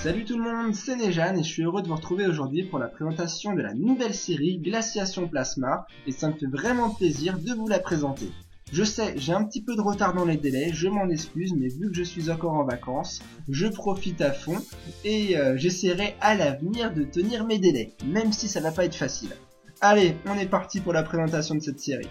Salut tout le monde, c'est Nejan et je suis heureux de vous retrouver aujourd'hui pour la présentation de la nouvelle série Glaciation Plasma et ça me fait vraiment plaisir de vous la présenter. Je sais, j'ai un petit peu de retard dans les délais, je m'en excuse, mais vu que je suis encore en vacances, je profite à fond et j'essaierai à l'avenir de tenir mes délais, même si ça va pas être facile. Allez, on est parti pour la présentation de cette série.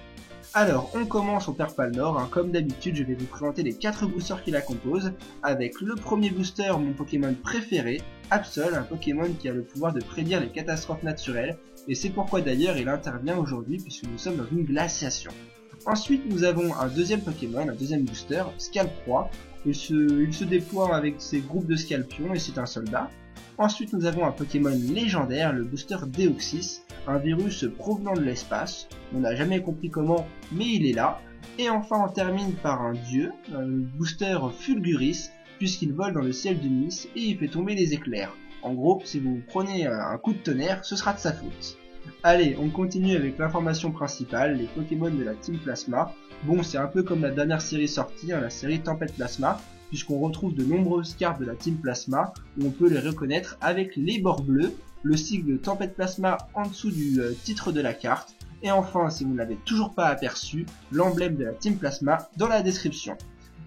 Alors, on commence au perd pas le nord, comme d'habitude je vais vous présenter les 4 boosters qui la composent, avec le premier booster, mon Pokémon préféré, Absol, un Pokémon qui a le pouvoir de prédire les catastrophes naturelles, et c'est pourquoi d'ailleurs il intervient aujourd'hui puisque nous sommes dans une glaciation. Ensuite nous avons un deuxième Pokémon, un deuxième booster, Scalproie, il se déploie avec ses groupes de Scalpions et c'est un soldat. Ensuite nous avons un Pokémon légendaire, le booster Deoxys, un virus provenant de l'espace, on n'a jamais compris comment, mais il est là. Et enfin on termine par un dieu, le booster Fulguris, puisqu'il vole dans le ciel de Nice et il fait tomber les éclairs. En gros, si vous prenez un coup de tonnerre, ce sera de sa faute. Allez, on continue avec l'information principale, les Pokémon de la Team Plasma. Bon, c'est un peu comme la dernière série sortie, la série Tempête Plasma, puisqu'on retrouve de nombreuses cartes de la Team Plasma, où on peut les reconnaître avec les bords bleus, le sigle Tempête Plasma en dessous du titre de la carte, et enfin, si vous ne l'avez toujours pas aperçu, l'emblème de la Team Plasma dans la description.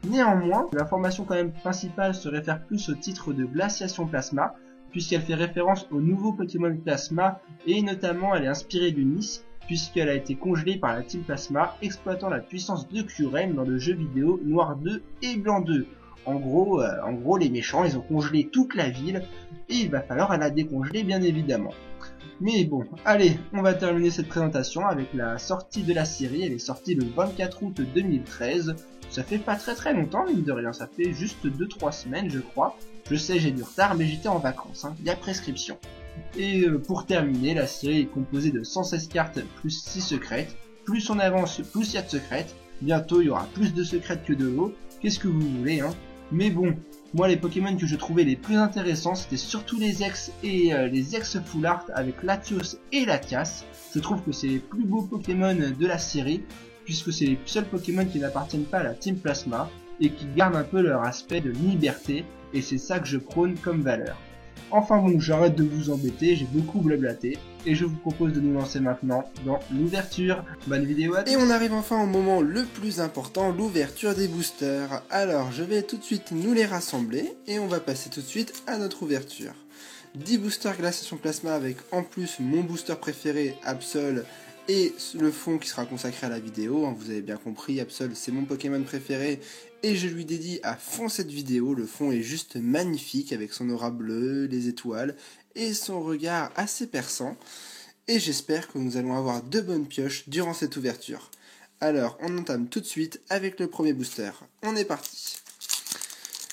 Néanmoins, l'information quand même principale se réfère plus au titre de Glaciation Plasma, puisqu'elle fait référence au nouveau Pokémon Plasma, et notamment elle est inspirée de Nice, puisqu'elle a été congelée par la Team Plasma, exploitant la puissance de Kyurem dans le jeu vidéo Noir 2 et Blanc 2. En gros, les méchants, ils ont congelé toute la ville, et il va falloir la décongeler bien évidemment. Mais bon, allez, on va terminer cette présentation avec la sortie de la série. Elle est sortie le 24 août 2013. Ça fait pas très longtemps, mine de rien, ça fait juste 2-3 semaines, je crois. Je sais, j'ai du retard, mais j'étais en vacances, il y a prescription. Et pour terminer, la série est composée de 116 cartes plus 6 secrètes. Plus on avance, plus il y a de secrètes. Bientôt, il y aura plus de secrètes que de l'eau. Qu'est-ce que vous voulez, Mais bon, moi les Pokémon que je trouvais les plus intéressants, c'était surtout les ex et les ex full art avec Latios et Latias. Je trouve que c'est les plus beaux Pokémon de la série, puisque c'est les seuls Pokémon qui n'appartiennent pas à la Team Plasma, et qui gardent un peu leur aspect de liberté, et c'est ça que je prône comme valeur. Enfin bon, j'arrête de vous embêter, j'ai beaucoup blablaté, et je vous propose de nous lancer maintenant dans l'ouverture. Bonne vidéo à tous. Et on arrive enfin au moment le plus important, l'ouverture des boosters. Alors je vais tout de suite nous les rassembler, et on va passer tout de suite à notre ouverture. 10 boosters Glaciation Plasma avec en plus mon booster préféré, Absol, et le fond qui sera consacré à la vidéo. Vous avez bien compris, Absol c'est mon Pokémon préféré et je lui dédie à fond cette vidéo. Le fond est juste magnifique avec son aura bleue, les étoiles et son regard assez perçant. Et j'espère que nous allons avoir de bonnes pioches durant cette ouverture. Alors on entame tout de suite avec le premier booster. On est parti.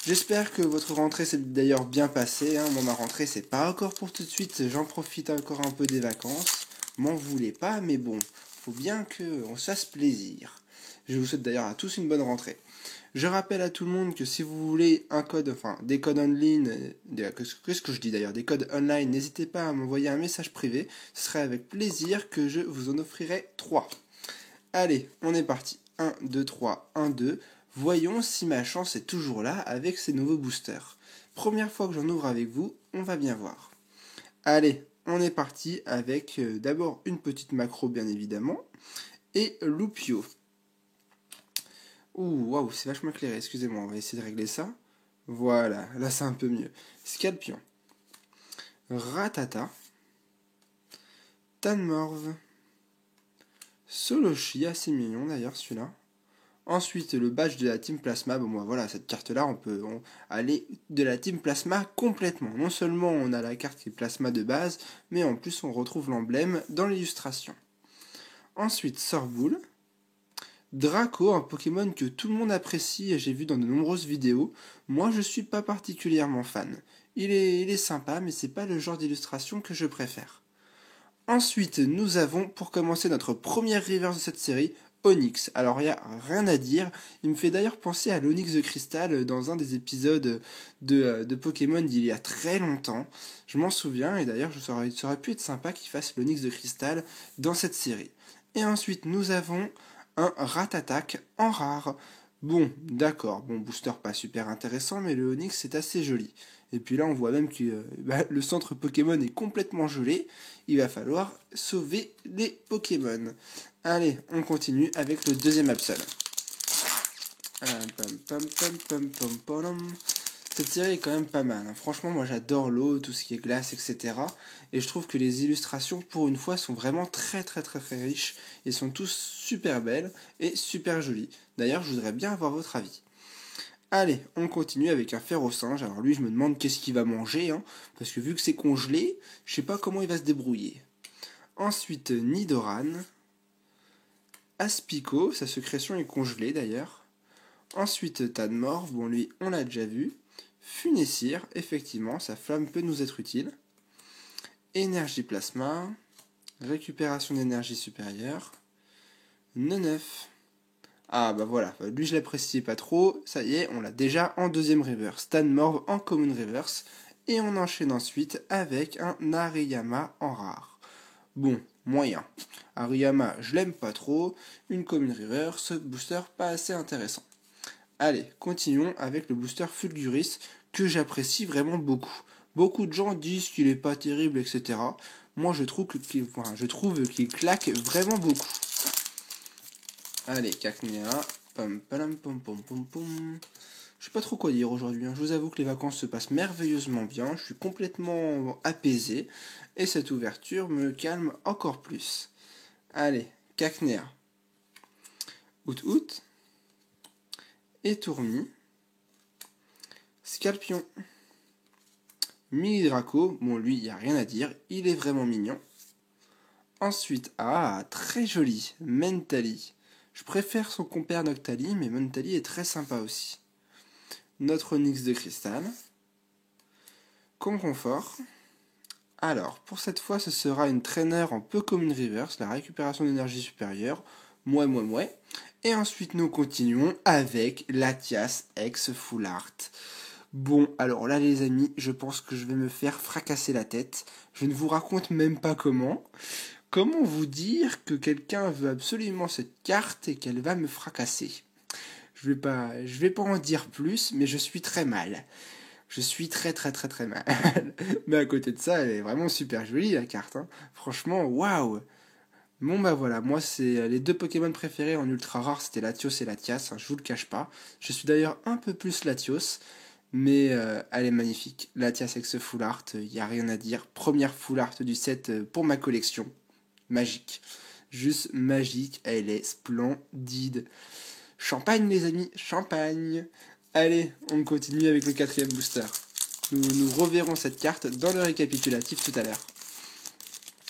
J'espère que votre rentrée s'est d'ailleurs bien passée. Moi ma rentrée c'est pas encore pour tout de suite, j'en profite encore un peu des vacances. M'en voulez pas, mais bon, faut bien qu'on se fasse plaisir. Je vous souhaite d'ailleurs à tous une bonne rentrée. Je rappelle à tout le monde que si vous voulez un code, des codes online, qu'est-ce que je dis d'ailleurs, des codes online, n'hésitez pas à m'envoyer un message privé. Ce serait avec plaisir que je vous en offrirai 3. Allez, on est parti. 1, 2, 3, 1, 2. Voyons si ma chance est toujours là avec ces nouveaux boosters. Première fois que j'en ouvre avec vous, on va bien voir. Allez, on est parti avec d'abord une petite macro bien évidemment, et Loupio. Ouh, waouh, c'est vachement éclairé, excusez-moi, on va essayer de régler ça. Voilà, là c'est un peu mieux. Scalpion, Ratata, Tanmorve, Solochi, assez mignon d'ailleurs celui-là. Ensuite, le badge de la Team Plasma. Bon, voilà, cette carte-là, on peut aller de la Team Plasma complètement. Non seulement on a la carte qui est Plasma de base, mais en plus on retrouve l'emblème dans l'illustration. Ensuite, Sorboule. Draco, un Pokémon que tout le monde apprécie et j'ai vu dans de nombreuses vidéos. Moi, je suis pas particulièrement fan. Il est sympa, mais c'est pas le genre d'illustration que je préfère. Ensuite, nous avons, pour commencer notre première reverse de cette série, Onix. Alors il n'y a rien à dire, il me fait d'ailleurs penser à l'Onix de Cristal dans un des épisodes de Pokémon d'il y a très longtemps. Je m'en souviens et d'ailleurs ça aurait pu être sympa qu'il fasse l'Onix de Cristal dans cette série. Et ensuite nous avons un Ratatak en rare. Bon, d'accord, booster pas super intéressant mais le Onix c'est assez joli. Et puis là, on voit même que le centre Pokémon est complètement gelé. Il va falloir sauver les Pokémon. Allez, on continue avec le deuxième Absol. Cette série est quand même pas mal. Franchement, moi j'adore l'eau, tout ce qui est glace, etc. Et je trouve que les illustrations, pour une fois, sont vraiment très très très très riches. Et sont tous super belles et super jolies. D'ailleurs, je voudrais bien avoir votre avis. Allez, on continue avec un Ferrosinge. Alors lui, je me demande qu'est-ce qu'il va manger, parce que vu que c'est congelé, je sais pas comment il va se débrouiller. Ensuite, Nidoran. Aspico, sa sécrétion est congelée d'ailleurs. Ensuite, Tadmor, bon lui, on l'a déjà vu. Funessir, effectivement, sa flamme peut nous être utile. Énergie plasma. Récupération d'énergie supérieure. Neneuf. Ah bah voilà, lui je l'appréciais pas trop, ça y est, on l'a déjà en deuxième reverse. Tadmorve en common reverse. Et on enchaîne ensuite avec un Hariyama en rare. Bon, moyen. Hariyama, je l'aime pas trop. Une common reverse, booster pas assez intéressant. Allez, continuons avec le booster Fulguris, que j'apprécie vraiment beaucoup. Beaucoup de gens disent qu'il est pas terrible, etc. Moi, je trouve qu'il claque vraiment beaucoup. Allez, Cacnea. Pom, pom, pom, pom, pom, pom. Je sais pas trop quoi dire aujourd'hui. Je vous avoue que les vacances se passent merveilleusement bien. Je suis complètement apaisé. Et cette ouverture me calme encore plus. Allez, Cacnea. Out. Et Tourmi. Scalpion. Milidraco, bon lui, il n'y a rien à dire, il est vraiment mignon. Ensuite, très joli, Mentali. Je préfère son compère Noctali, mais Mentali est très sympa aussi. Notre Onyx de cristal. Conconfort. Alors, pour cette fois, ce sera une trainer en peu commune reverse, la récupération d'énergie supérieure. Mouais. Et ensuite, nous continuons avec Latias X Full Art. Bon, alors là les amis, je pense que je vais me faire fracasser la tête. Je ne vous raconte même pas comment. Comment vous dire que quelqu'un veut absolument cette carte et qu'elle va me fracasser? Je vais pas en dire plus, mais je suis très mal. Je suis très très très très mal. Mais à côté de ça, elle est vraiment super jolie la carte. Franchement, waouh! Bon bah voilà, moi c'est les deux Pokémon préférés en ultra rare, c'était Latios et Latias, je vous le cache pas. Je suis d'ailleurs un peu plus Latios, mais elle est magnifique. Latias avec ce full art, il n'y a rien à dire. Première full art du set pour ma collection. Magique. Juste magique, elle est splendide. Champagne les amis, champagne. Allez, on continue avec le quatrième booster. Nous reverrons cette carte dans le récapitulatif tout à l'heure.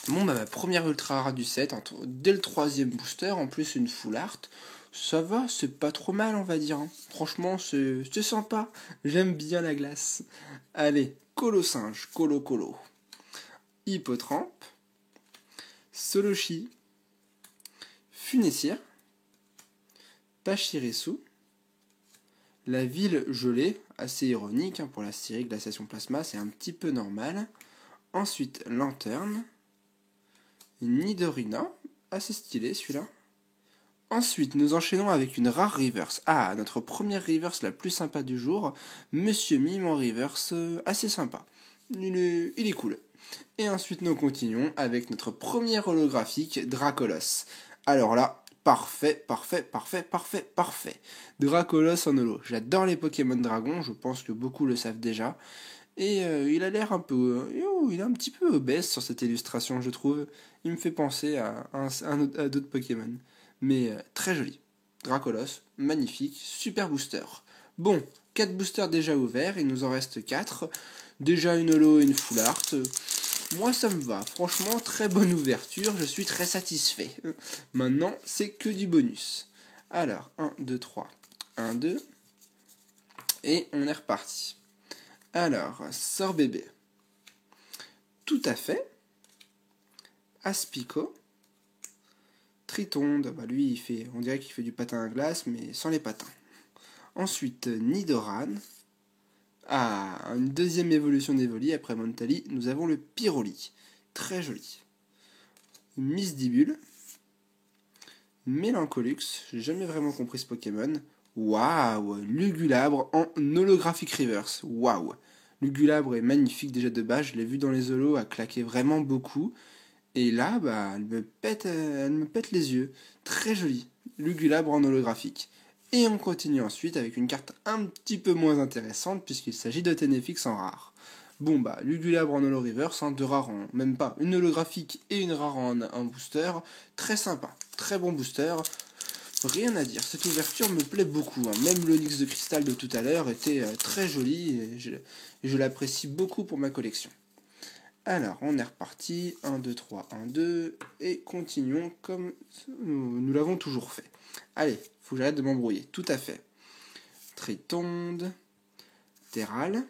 Bon bah ma première ultra rare du set, dès le troisième booster, en plus une full art. Ça va, c'est pas trop mal, on va dire. Franchement, c'est sympa. J'aime bien la glace. Allez, Colosinge, Colo. Hippotrampe. Solochi. Funessir. Pachirisu. La ville gelée, assez ironique pour la série Glaciation Plasma, c'est un petit peu normal. Ensuite, Lanterne. Nidorina, assez stylé celui-là. Ensuite, nous enchaînons avec une rare reverse. Notre première reverse la plus sympa du jour. Monsieur Mime en reverse, assez sympa. Il est cool. Et ensuite, nous continuons avec notre premier holographique, Dracolos. Alors là, parfait. Dracolos en holo. J'adore les Pokémon Dragon, je pense que beaucoup le savent déjà. Et il a l'air un peu... il est un petit peu obèse sur cette illustration, je trouve. Il me fait penser à d'autres Pokémon. Mais très joli. Dracolos, magnifique, super booster. Bon, 4 boosters déjà ouverts, il nous en reste 4. Déjà une holo et une full art. Moi ça me va, franchement très bonne ouverture, je suis très satisfait. Maintenant c'est que du bonus. Alors, 1, 2, 3, 1, 2. Et on est reparti. Alors, sort bébé. Tout à fait. Aspico. Tritonde, lui on dirait qu'il fait du patin à glace, mais sans les patins. Ensuite, Nidoran. Une deuxième évolution d'Evoli. Après Montali, nous avons le Pyroli. Très joli. Misdibule. Mélancolux. J'ai jamais vraiment compris ce Pokémon. Waouh, Lugulabre en holographic reverse. Waouh. Lugulabre est magnifique déjà de base, je l'ai vu dans les holos, a claqué vraiment beaucoup. Et là, bah, elle me pète les yeux. Très jolie. Lugulabre en holographique. Et on continue ensuite avec une carte un petit peu moins intéressante puisqu'il s'agit de Ténéfix en rare. Bon bah, Lugulabre en holo reverse, deux rares en, même pas, une holographique et une rare en booster. Très sympa, très bon booster. Rien à dire, cette ouverture me plaît beaucoup. Même l'Onyx de cristal de tout à l'heure était très joli et je l'apprécie beaucoup pour ma collection. Alors, on est reparti, 1, 2, 3, 1, 2, et continuons comme nous l'avons toujours fait. Allez, faut que j'arrête de m'embrouiller, tout à fait. Tritonde, Terral,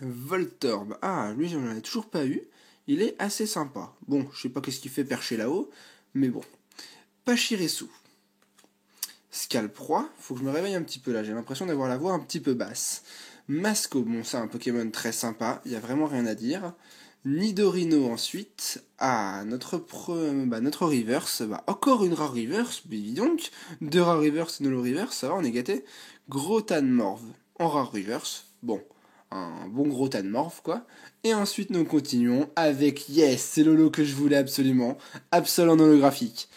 Voltorb, ah, lui j'en ai toujours pas eu, il est assez sympa. Bon, je sais pas qu'est-ce qu'il fait perché là-haut, mais bon. Pachirisu, Scalproie, faut que je me réveille un petit peu là, j'ai l'impression d'avoir la voix un petit peu basse. Masco, bon c'est un Pokémon très sympa, il n'y a vraiment rien à dire. Nidorino ensuite, notre reverse, encore une rare reverse, dis donc, 2 rares reverse et une holo reverse, ça va, on est gâté. Grotanmorve en rare reverse, bon, un bon Grotanmorve quoi. Et ensuite nous continuons avec, yes, c'est l'holo que je voulais absolument, Absol en holographique.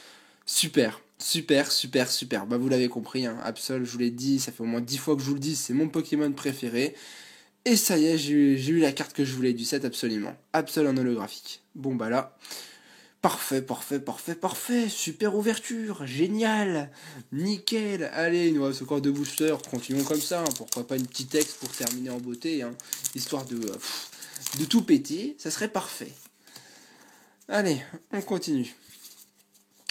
Super. Super. Bah vous l'avez compris, Absol, je vous l'ai dit, ça fait au moins 10 fois que je vous le dis, c'est mon Pokémon préféré. Et ça y est, j'ai eu la carte que je voulais du set absolument. Absol en holographique. Bon bah là, parfait. Super ouverture, génial, nickel. Allez, il nous reste encore 2 boosters, continuons comme ça. Pourquoi pas une petite texte pour terminer en beauté, histoire de tout péter, ça serait parfait. Allez, on continue.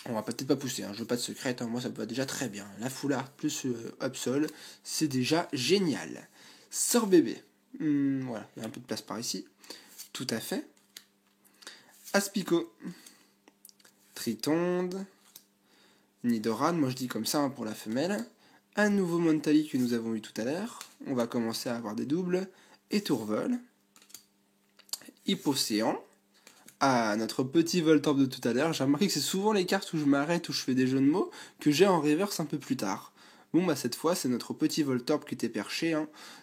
On va peut-être pas pousser, je veux pas de secret, moi ça me va déjà très bien. La foulard plus Absol, c'est déjà génial. Sort bébé. Voilà, il y a un peu de place par ici. Tout à fait. Aspico. Tritonde. Nidoran, moi je dis comme ça pour la femelle. Un nouveau Montali que nous avons eu tout à l'heure. On va commencer à avoir des doubles. Et Tourvol. Hippocéan. Notre petit Voltorb de tout à l'heure. J'ai remarqué que c'est souvent les cartes où je m'arrête, où je fais des jeux de mots, que j'ai en reverse un peu plus tard. Bon bah cette fois c'est notre petit Voltorb qui était perché,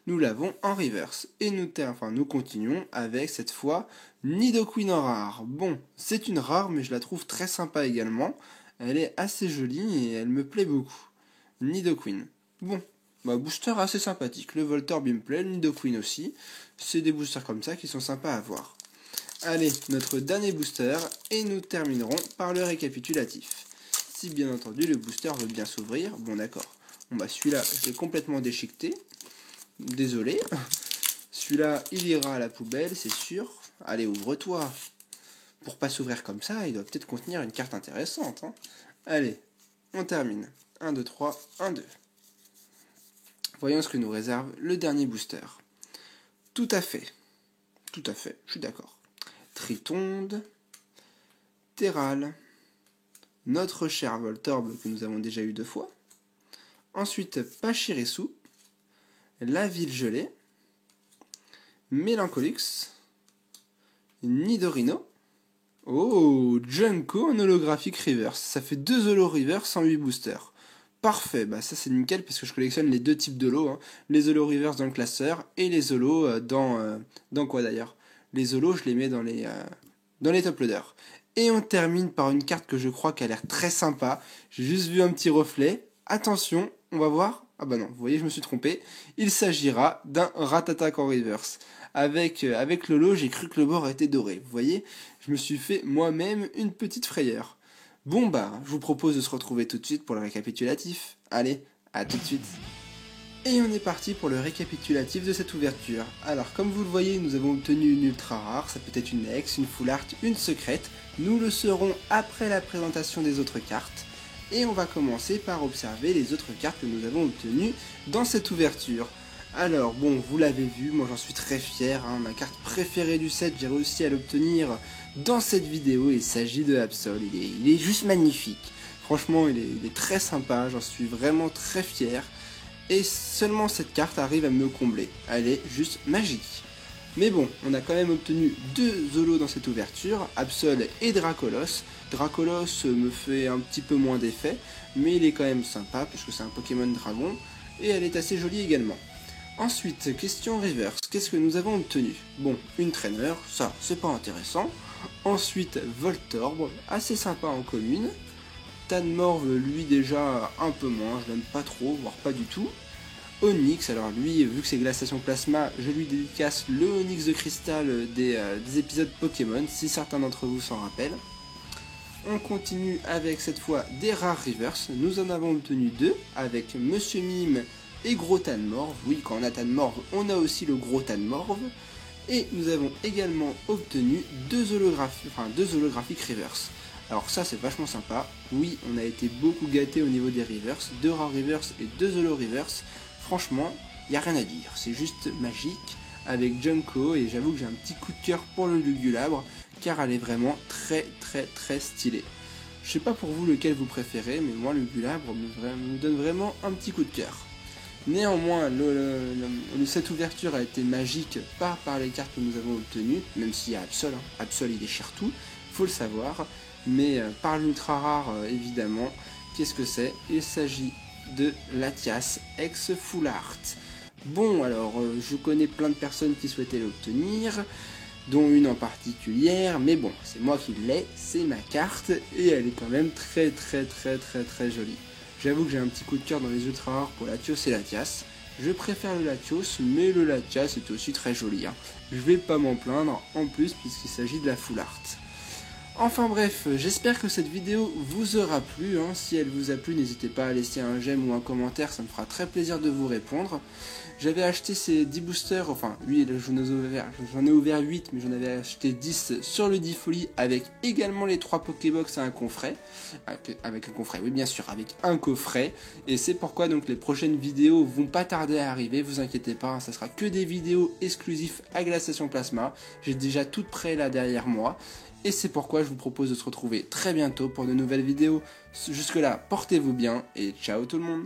nous l'avons en reverse. Et nous continuons avec cette fois Nidoqueen en rare. Bon, c'est une rare mais je la trouve très sympa également. Elle est assez jolie et elle me plaît beaucoup. Nidoqueen. Bon, bah booster assez sympathique. Le Voltorb il me plaît, le Nidoqueen aussi. C'est des boosters comme ça qui sont sympas à voir. Allez, notre dernier booster, et nous terminerons par le récapitulatif. Si bien entendu le booster veut bien s'ouvrir, bon d'accord. Bon bah celui-là, je l'ai complètement déchiqueté. Désolé. Celui-là, il ira à la poubelle, c'est sûr. Allez, ouvre-toi. Pour pas s'ouvrir comme ça, il doit peut-être contenir une carte intéressante. Allez, on termine. 1, 2, 3, 1, 2. Voyons ce que nous réserve le dernier booster. Tout à fait, je suis d'accord. Tritonde, Terral, notre cher Voltorb que nous avons déjà eu 2 fois. Ensuite, Pachirisu, la ville gelée, Mélancolix, Nidorino. Oh, Junko en holographique reverse. Ça fait 2 holo reverse en 8 boosters. Parfait, bah ça c'est nickel parce que je collectionne les 2 types d'holo. Les holo reverse dans le classeur et les holo dans quoi d'ailleurs. Les holos, je les mets dans les top loaders. Et on termine par une carte que je crois qui a l'air très sympa. J'ai juste vu un petit reflet. Attention, on va voir. Ah bah non, vous voyez, je me suis trompé. Il s'agira d'un Ratatak en reverse. Avec l'holo, j'ai cru que le bord était doré. Vous voyez, je me suis fait moi-même une petite frayeur. Bon bah, je vous propose de se retrouver tout de suite pour le récapitulatif. Allez, à tout de suite. Et on est parti pour le récapitulatif de cette ouverture. Alors comme vous le voyez, nous avons obtenu une ultra rare, ça peut être une ex, une full art, une secrète. Nous le serons après la présentation des autres cartes. Et on va commencer par observer les autres cartes que nous avons obtenues dans cette ouverture. Alors bon, vous l'avez vu, moi j'en suis très fier, ma carte préférée du set, j'ai réussi à l'obtenir dans cette vidéo, il s'agit de Absol, il est juste magnifique. Franchement, il est très sympa, j'en suis vraiment très fier. Et seulement cette carte arrive à me combler. Elle est juste magique. Mais bon, on a quand même obtenu 2 holos dans cette ouverture, Absol et Dracolos. Dracolos me fait un petit peu moins d'effet, mais il est quand même sympa puisque c'est un Pokémon dragon, et elle est assez jolie également. Ensuite, question reverse, qu'est-ce que nous avons obtenu? Bon, une traîneur, ça c'est pas intéressant. Ensuite, Voltorb, assez sympa en commune. Tanmorv, lui déjà un peu moins, je l'aime pas trop, voire pas du tout. Onix, alors lui, vu que c'est Glaciation Plasma, je lui dédicace le Onix de cristal des épisodes Pokémon, si certains d'entre vous s'en rappellent. On continue avec cette fois des rares reverse, nous en avons obtenu 2, avec Monsieur Mime et Gros Tanmorv. Oui, quand on a Tanmorv, on a aussi le Gros Tanmorv. Et nous avons également obtenu 2 holographiques reverse. Alors ça c'est vachement sympa, oui on a été beaucoup gâtés au niveau des reverse, 2 rares reverse et 2 holo reverse, franchement il n'y a rien à dire, c'est juste magique avec Junko et j'avoue que j'ai un petit coup de cœur pour le Lugulabre car elle est vraiment très stylée. Je sais pas pour vous lequel vous préférez mais moi le Lugulabre me donne vraiment un petit coup de cœur. Néanmoins, cette ouverture a été magique pas par les cartes que nous avons obtenues, même s'il y a Absol, Absol il déchire tout, faut le savoir. Mais par l'ultra rare évidemment, qu'est-ce que c'est? Il s'agit de Latias ex Full Art. Bon alors je connais plein de personnes qui souhaitaient l'obtenir, dont une en particulière, mais bon c'est moi qui l'ai, c'est ma carte et elle est quand même très jolie. J'avoue que j'ai un petit coup de cœur dans les ultra rares pour Latios et Latias. Je préfère le Latios, mais le Latias est aussi très joli. Hein. Je vais pas m'en plaindre en plus puisqu'il s'agit de la Full Art. Enfin bref, j'espère que cette vidéo vous aura plu, hein. Si elle vous a plu, n'hésitez pas à laisser un j'aime ou un commentaire, ça me fera très plaisir de vous répondre. J'avais acheté ces 10 boosters, enfin oui, j'en ai ouvert 8, mais j'en avais acheté 10 sur le Difolie avec également les 3 Pokébox à un coffret. Avec un coffret, oui bien sûr, avec un coffret. Et c'est pourquoi donc les prochaines vidéos vont pas tarder à arriver, vous inquiétez pas, hein, ça sera que des vidéos exclusives à Glaciation Plasma. J'ai déjà tout prêt là derrière moi. Et c'est pourquoi je vous propose de se retrouver très bientôt pour de nouvelles vidéos. Jusque là, portez-vous bien et ciao tout le monde.